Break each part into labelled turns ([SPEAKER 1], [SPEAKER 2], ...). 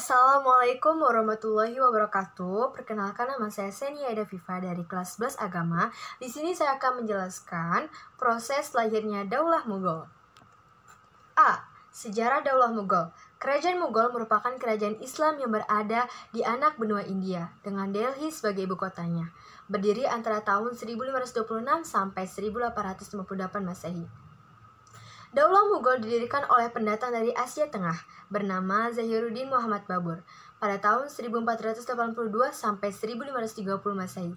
[SPEAKER 1] Assalamualaikum warahmatullahi wabarakatuh. Perkenalkan, nama saya Senia Aida Viva dari kelas 11 Agama. Di sini saya akan menjelaskan proses lahirnya Daulah Mughal. A. Sejarah Daulah Mughal. Kerajaan Mughal merupakan kerajaan Islam yang berada di anak benua India dengan Delhi sebagai ibu kotanya. Berdiri antara tahun 1526 sampai 1858 Masehi. Daulah Mughal didirikan oleh pendatang dari Asia Tengah bernama Zahiruddin Muhammad Babur pada tahun 1482 sampai 1530 Masehi.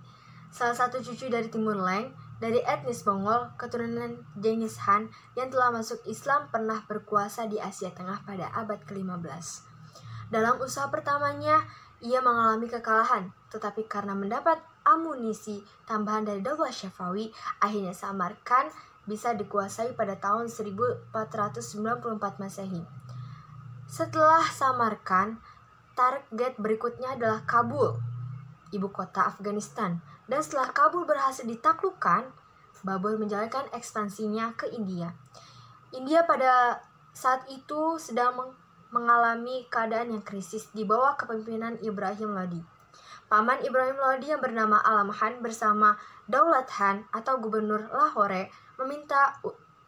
[SPEAKER 1] Salah satu cucu dari Timur Leng dari etnis Mongol keturunan Genghis Khan yang telah masuk Islam pernah berkuasa di Asia Tengah pada abad ke-15. Dalam usaha pertamanya, ia mengalami kekalahan, tetapi karena mendapat amunisi tambahan dari Daulah Syafawi, akhirnya Samarkand bisa dikuasai pada tahun 1494 Masehi. Setelah Samarkand, target berikutnya adalah Kabul, ibu kota Afghanistan. Dan setelah Kabul berhasil ditaklukkan, Babur menjalankan ekspansinya ke India. India pada saat itu sedang mengalami keadaan yang krisis di bawah kepemimpinan Ibrahim Lodi. Paman Ibrahim Lodi yang bernama Alam Khan bersama Daulat Khan atau Gubernur Lahore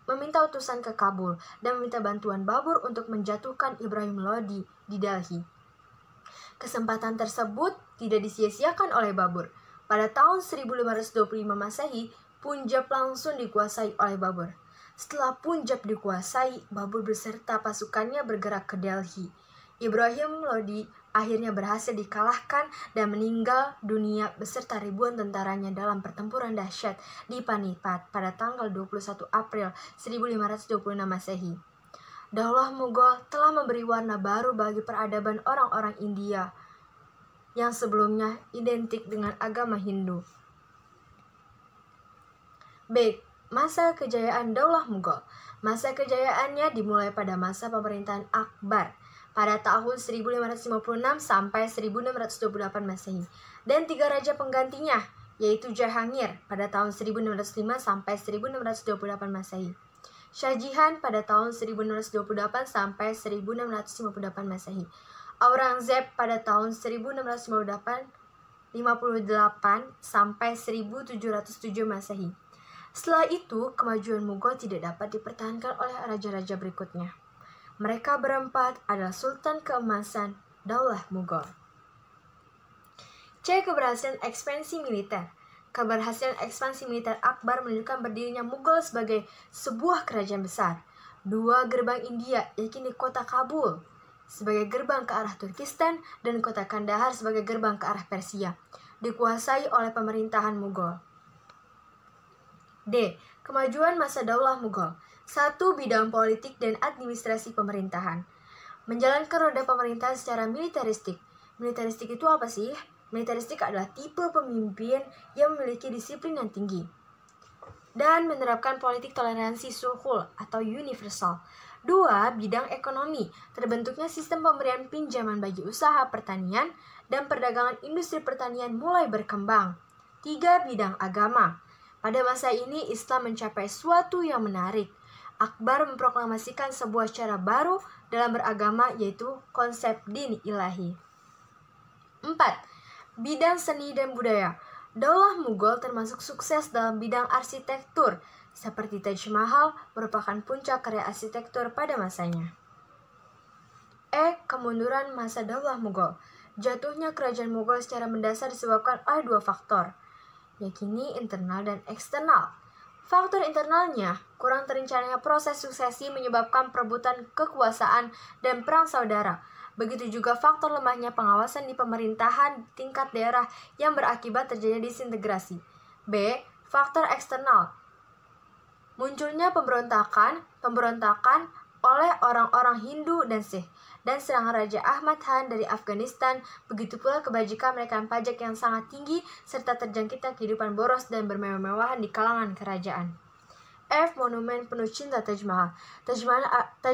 [SPEAKER 1] meminta utusan ke Kabul dan meminta bantuan Babur untuk menjatuhkan Ibrahim Lodi di Delhi. Kesempatan tersebut tidak disia-siakan oleh Babur. Pada tahun 1525 Masehi, Punjab langsung dikuasai oleh Babur. Setelah Punjab dikuasai, Babur beserta pasukannya bergerak ke Delhi. Ibrahim Lodi akhirnya berhasil dikalahkan dan meninggal dunia beserta ribuan tentaranya dalam pertempuran dahsyat di Panipat pada tanggal 21 April 1526 Masehi. Daulah Mughal telah memberi warna baru bagi peradaban orang-orang India yang sebelumnya identik dengan agama Hindu. B. Masa kejayaan Daulah Mughal. Masa kejayaannya dimulai pada masa pemerintahan Akbar pada tahun 1556 sampai 1628 Masehi, dan 3 raja penggantinya, yaitu Jahangir pada tahun 1605 sampai 1628 Masehi, Shah Jahan pada tahun 1628 sampai 1658 Masehi, Aurangzeb pada tahun 1658 sampai 1707 Masehi. Setelah itu, kemajuan Mughal tidak dapat dipertahankan oleh raja-raja berikutnya. Mereka berempat adalah Sultan keemasan Daulah Mughal. C. Keberhasilan ekspansi militer. Keberhasilan ekspansi militer Akbar menunjukkan berdirinya Mughal sebagai sebuah kerajaan besar. 2 gerbang India, yakni kota Kabul sebagai gerbang ke arah Turkistan dan kota Kandahar sebagai gerbang ke arah Persia, dikuasai oleh pemerintahan Mughal. D. Kemajuan masa Daulah Mughal. 1. Bidang politik dan administrasi pemerintahan. Menjalankan roda pemerintahan secara militeristik. Militeristik itu apa sih? Militeristik adalah tipe pemimpin yang memiliki disiplin yang tinggi dan menerapkan politik toleransi suhul atau universal. 2. Bidang ekonomi. Terbentuknya sistem pemberian pinjaman bagi usaha pertanian dan perdagangan industri pertanian mulai berkembang. 3. Bidang agama. Pada masa ini Islam mencapai suatu yang menarik. Akbar memproklamasikan sebuah cara baru dalam beragama, yaitu konsep din ilahi. 4. Bidang seni dan budaya. Daulah Mughal termasuk sukses dalam bidang arsitektur, seperti Taj Mahal merupakan puncak karya arsitektur pada masanya. E. Kemunduran masa Daulah Mughal. Jatuhnya kerajaan Mughal secara mendasar disebabkan oleh 2 faktor, yakni internal dan eksternal. Faktor internalnya, kurang terencananya proses suksesi menyebabkan perebutan kekuasaan dan perang saudara. Begitu juga faktor lemahnya pengawasan di pemerintahan tingkat daerah yang berakibat terjadinya disintegrasi. B. Faktor eksternal. Munculnya pemberontakan oleh orang-orang Hindu dan Sikh, dan serangan Raja Ahmad Khan dari Afghanistan, begitu pula kebajikan menaikkan pajak yang sangat tinggi, serta terjangkitnya kehidupan boros dan bermewah-mewahan di kalangan kerajaan. F. Monumen penuh cinta Taj Mahal. Taj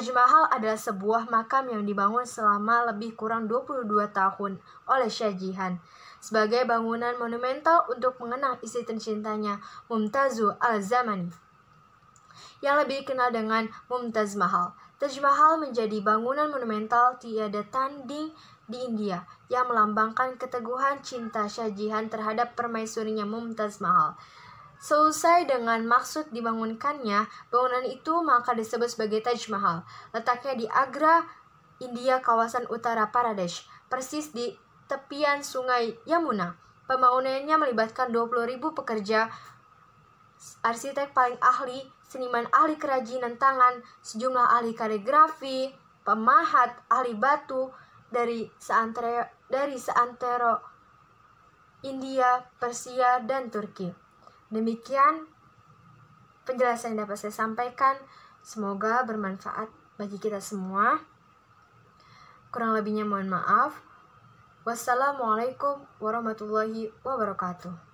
[SPEAKER 1] Mahal adalah sebuah makam yang dibangun selama lebih kurang 22 tahun oleh Shah Jahan sebagai bangunan monumental untuk mengenang istri tercintanya, Mumtazul Al-Zamani, yang lebih dikenal dengan Mumtaz Mahal. Taj Mahal menjadi bangunan monumental tiada tanding di India yang melambangkan keteguhan cinta Shah Jahan terhadap permaisurinya Mumtaz Mahal. Selesai dengan maksud dibangunkannya bangunan itu maka disebut sebagai Taj Mahal. Letaknya di Agra, India, kawasan utara Pradesh, persis di tepian sungai Yamuna. Pembangunannya melibatkan 20.000 pekerja, arsitek paling ahli, seniman ahli kerajinan tangan, sejumlah ahli kaligrafi, pemahat, ahli batu dari seantero India, Persia, dan Turki. Demikian penjelasan yang dapat saya sampaikan. Semoga bermanfaat bagi kita semua. Kurang lebihnya mohon maaf. Wassalamualaikum warahmatullahi wabarakatuh.